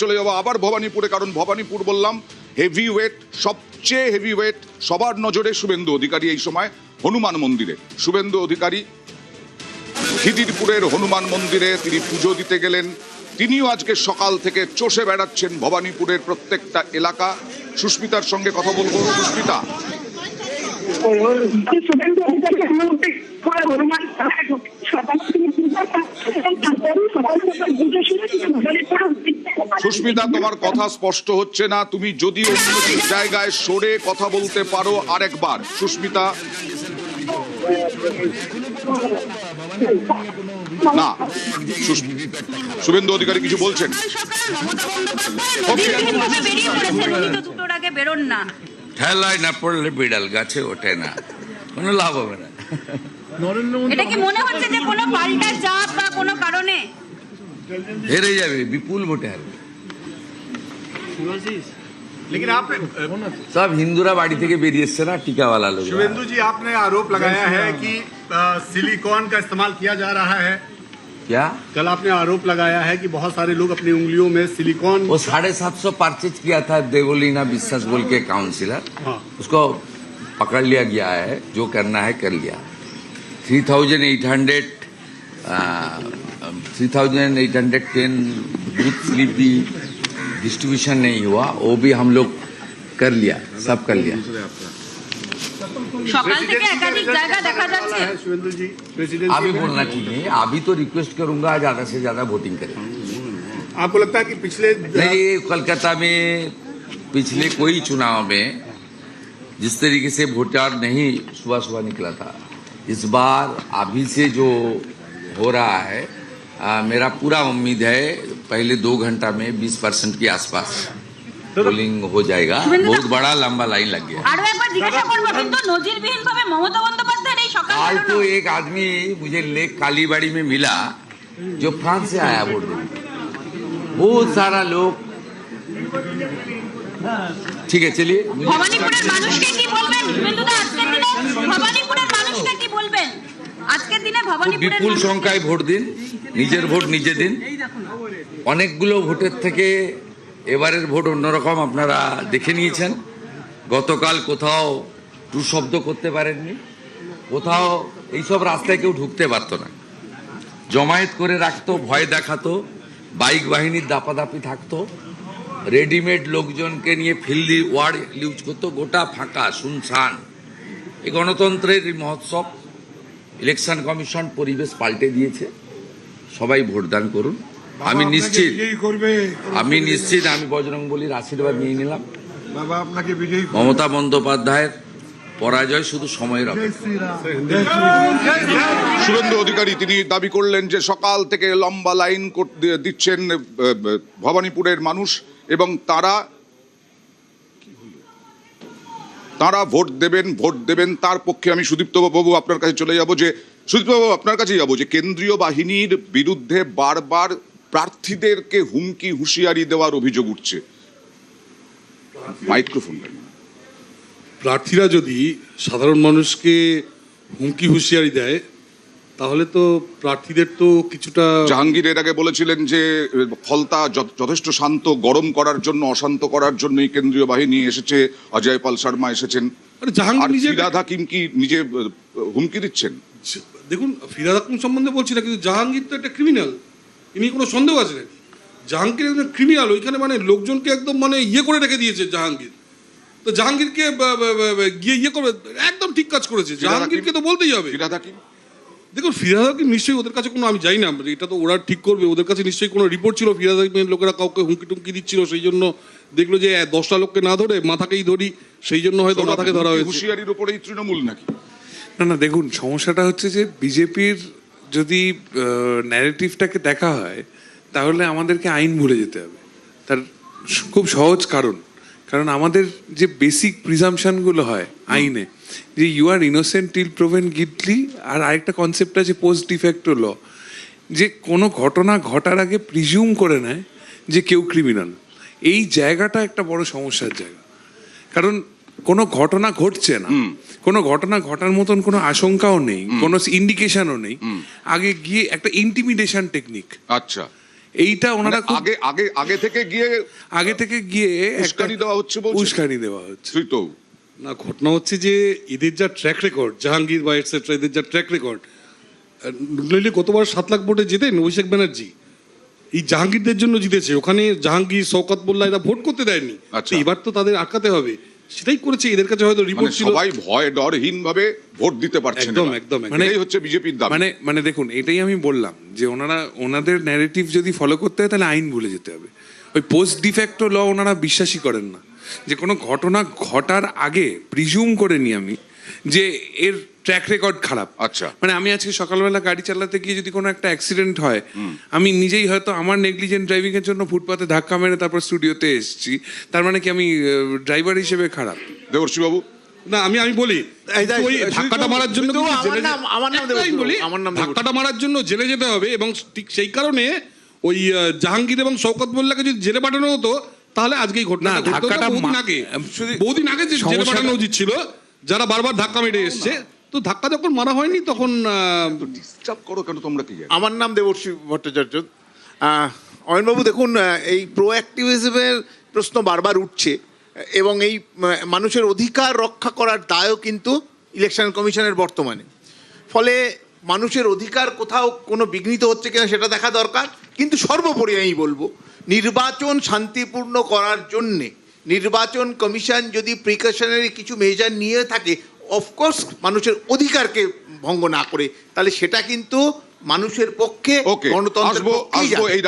চলে যাবো আবার ভবানীপুরে, কারণ ভবানীপুর বললাম হেভি ওয়েট, সবচেয়ে হেভি ওয়েট সবার নজরে শুভেন্দু অধিকারী এই সময় হনুমান মন্দিরে। শুভেন্দু অধিকারী খিদিরপুরের হনুমান মন্দিরে তিনি পুজো দিতে গেলেন। তিনিও আজকে সকাল থেকে চষে বেড়াচ্ছেন ভবানীপুরের প্রত্যেকটা এলাকা। সুস্মিতার সঙ্গে কথা বলবো। সুস্মিতা, সুস্মিতা তোমার কথা স্পষ্ট হচ্ছে না, তুমি যদি অন্য জায়গায় সরে কথা বলতে পারো আরেকবার। সুস্মিতা, না শুভেন্দু অধিকারী কিছু বলছেন। ঠেলায় না পড়লে বিড়াল গাছে ওঠে না, কোনো লাভ হবে না। এটা কি মনে হচ্ছে যে কোনো পাল্টা চাপ বা কোনো কারণে হেরে যাবে, বিপুল ভোটে হারবে। लेकिन आपने सब हिंदूरा बाड़ी থেকে বেরিয়ে এসছে না, টিকাওয়ালা लोग। शुभेंदु जी, आपने आरोप लगाया है कि सिलिकॉन का इस्तेमाल किया जा रहा है। क्या? कल आपने आरोप लगाया है कि बहुत सारे लोग अपनी उंगलियों में सिलिकॉन, वो 750 परचेज किया था देवोलीना विश्वास बोल के काउंसिलर, हाँ। उसको पकड़ लिया गया है, जो करना है कर लिया। 3,810 बूथ स्लिप भी डिस्ट्रीब्यूशन नहीं हुआ, वो भी हम लोग कर लिया, सब कर लिया। সকাল থেকে একাধিক জায়গা দেখা যাচ্ছে। शुभेंदु जी, प्रेसिडेंट अभी बोलना ठीक नहीं, अभी तो रिक्वेस्ट करूंगा ज्यादा से ज्यादा वोटिंग करें। आपको लगता है कि पिछले नहीं, कोलकाता में पिछले कोई चुनाव में जिस तरीके से वोटर नहीं सुबह सुबह निकला था, इस बार अभी से जो हो रहा है, मेरा पूरा उम्मीद है पहले 2 घंटा में 20% के आसपास पोलिंग हो जाएगा। बहुत बड़ा लंबा लाइन लग गया। আরো একবার জিজ্ঞাসা করব, কিন্তু নজিরবিহীনভাবে মমতা বন্দ্যোপাধ্যায়ের এই সকাল आज तो एक आदमी मुझे लेक कालीबाड़ी में मिला जो फ्रांस से आया वोट देने। बहुत सारा लोग। ठीक है, चलिए। ভবানীপুরের মানুষকে কি বলবেন? শুভেন্দুদা, আজকের দিনে ভবানীপুরের মানুষকে কি বলবেন? আজকের দিনে ভবানীপুরের বিপুল সংখ্যায় ভোট দিন, নিজের ভোট নিজে দিন। অনেকগুলো ভোটের থেকে এবারের ভোট অন্যরকম, আপনারা দেখে নিয়েছেন। গতকাল কোথাও টু শব্দ করতে পারেননি, কোথাও এইসব রাস্তায় কেউ ঢুকতে পারতো না, জমায়েত করে রাখতো, ভয় দেখাতো, বাইক বাহিনীর দাপাদাপি থাকতো, রেডিমেড লোকজনকে নিয়ে ফিল্ডি ওয়ার্ড ইউজ করতো, গোটা ফাঁকা শুনশান। এই গণতন্ত্রের মহোৎসব, ইলেকশন কমিশন পরিবেশ পাল্টে দিয়েছে। সবাই ভোটদান করুন। আমি নিশ্চিত আমি বজরংবলীর আশীর্বাদ নিয়ে নিলাম। মমতা বন্দ্যোপাধ্যায়ের পরাজয় শুধু সময়ের অপেক্ষা। শুভেন্দু অধিকারী তিনি দাবি করলেন যে সকাল থেকে লম্বা লাইন দিচ্ছেন ভবানীপুরের মানুষ এবং তারা ভোট দেবেন। তার পক্ষে আমি সুদীপ্ত বাবু আপনার কাছে চলে যাব, যে সুদীপ্ত বাবু আপনার কাছে যাব, যে কেন্দ্রীয় বাহিনীর বিরুদ্ধে বারবার প্রার্থীদেরকে হুমকি হুঁশিয়ারি দেওয়ার অভিযোগ উঠছে। মাইক্রোফোন। প্রার্থীরা যদি সাধারণ মানুষকে হুমকি হুঁশিয়ারি দেয়, তাহলে তো প্রার্থীদের তো কিছুটা। জাহাঙ্গীর এর আগে বলেছিলেন যে ফলতা যথেষ্ট শান্ত, গরম করার জন্য, অশান্ত করার জন্যই কেন্দ্রীয় বাহিনী এসেছে, অজয় পাল শর্মা এসেছেন। জাহাঙ্গীর নিজে, ফিরহাদ হাকিম কি নিজে হুমকি দিচ্ছেন? দেখুন, ফিরহাদ হাকিম সম্বন্ধে বলছি না, কিন্তু জাহাঙ্গীর তো একটা ক্রিমিনাল, ইনি কোনো সন্দেহ আছে নাকি? জাহাঙ্গীর একজন ক্রিমিনাল, ওইখানে মানে লোকজনকে একদম ইয়ে করে রেখে দিয়েছে জাহাঙ্গীর। তো জাহাঙ্গীরকে গিয়ে ইয়ে করবে, একদম ঠিক কাজ করেছে। জাহাঙ্গীরকে তো বলতেই হবে। ফিরহাদ হাকিম, দেখুন, ফিরহাদ হাকিম নিশ্চয়ই ওদের কাছে কোনো, আমি জানি না, এটা তো ওরা ঠিক করবে, ওদের কাছে নিশ্চয়ই কোনো রিপোর্ট ছিল ফিরহাদ হাকিমের লোকেরা কাউকে হুমকি টুমকি দিচ্ছিল, সেই জন্য দেখলো যে 10টা লোককে না ধরে মাথাকেই ধরি, সেই জন্য হয়তো মাথাকে ধরা হয়েছে। হুঁশিয়ারির উপরেই তৃণমূল নাকি? না, দেখুন, সমস্যাটা হচ্ছে যে বিজেপির যদি ন্যারেটিভটাকে দেখা হয়, তাহলে আমাদেরকে আইন ভুলে যেতে হবে। তার খুব সহজ কারণ আমাদের যে বেসিক প্রিজাম্পশনগুলো হয় আইনে, যে you are innocent till proven guilty, আর আরেকটা কনসেপ্ট আছে পোস্ট ডিফেক্টো ল, যে কোনো ঘটনা ঘটার আগে প্রিজিউম করে নেয় যে কেউ ক্রিমিনাল। এই জায়গাটা একটা বড় সমস্যার জায়গা, কারণ কোনো ঘটনা ঘটছে না, কোনো ঘটনা ঘটার মতন কোনো আশঙ্কাও নেই, কোনো ইন্ডিকেশনও নেই, আগে গিয়ে একটা ইন্টিমিডেশন টেকনিক। আচ্ছা, এইটা ওনারা খুব আগে আগে আগে থেকে গিয়ে উস্কানি দেওয়া হচ্ছে বলছেন? উস্কানি দেওয়া হচ্ছে। শ্রীতৌ, না, ঘটনা হচ্ছে যে এদের যা ট্র্যাক রেকর্ড, জাহাঙ্গীর বা এটসেট্রা, এদের যা ট্র্যাক রেকর্ড, নইলে গতবার 7 লাখ ভোটে জেতেন অভিষেক ব্যানার্জি, এই জাহাঙ্গীরদের জন্য জিতেছে। ওখানে জাহাঙ্গীর, শওকত মোল্লা এরা ভোট করতে দেয়নি। আচ্ছা। তো এবার তো তাদের আটকাতে হবে, সেটাই করেছে। এদের কাছে হয়তো মানে রিপোর্ট ছিল। সবাই ভয় ডরহীন ভাবে ভোট দিতে পারছেন একদম, এবার। একদম, মানে এই হচ্ছে বিজেপির দাবি। মানে দেখুন, এটাই আমি বললাম যে ওনাদের ন্যারেটিভ যদি ফলো করতে হয় তাহলে আইন ভুলে যেতে হবে। ওই পোস্ট ডিফ্যাক্টো ল ওনারা বিশ্বাসই করেন না। যে কোনো ঘটনা ঘটার আগে প্রিজুম করে নিই আমি যে এর ট্র্যাক রেকর্ড খারাপ। আচ্ছা। মানে আমি আজকে সকালবেলা গাড়ি চালাতে গিয়ে যদি কোনো একটা অ্যাক্সিডেন্ট হয়, আমি নিজেই হয়তো আমার নেগলিজেন্ট ড্রাইভিং এর জন্য ফুটপাতে ধাক্কা মেরে তারপর স্টুডিওতে এসেছি, তার মানে কি আমি ড্রাইভার হিসেবে খারাপ? দেবর্ষী বাবু, না, আমি বলি কিন্তু ওই ধাক্কাটা মারার জন্য কিন্তু আমার নাম একটাই বলি, ধাক্কাটা মারার জন্য জেলে যেতে হবে। এবং ঠিক সেই কারণে ওই জাহাঙ্গীর এবং শওকত মোল্লাকে যদি জেলে পাঠানো হতো তাহলে আজকে এই ঘটনা না, ধাক্কাটা বহুদিন আগে যে জেলে পাঠানো উচিত ছিল, যারা বারবার ধাক্কা মেরে এসছে। তো ধাক্কা যখন মারা হয়নি তখন ডিস্টার্ব করো কেন তোমরা? কি জানো? আমার নাম দেবর্ষী ভট্টাচার্য। অয়নবাবু, দেখুন, এই প্রোঅ্যাক্টিভিজমের প্রশ্ন বারবার উঠছে এবং এই মানুষের অধিকার রক্ষা করার দায়ও কিন্তু ইলেকশন কমিশনের বর্তমানে। ফলে মানুষের অধিকার কোথাও কোনো বিঘ্নিত হচ্ছে কিনা সেটা দেখা দরকার। কিন্তু সর্বোপরি আমি বলবো, নির্বাচন শান্তিপূর্ণ করার জন্যে নির্বাচন কমিশন যদি প্রিকশনারি কিছু মেজার নিয়ে থাকে, অফকোর্স মানুষের অধিকারকে ভঙ্গ না করে, তাহলে সেটা কিন্তু মানুষের পক্ষে, ওকে, গণতন্ত্রের আসবো পক্ষেই যাবে। এই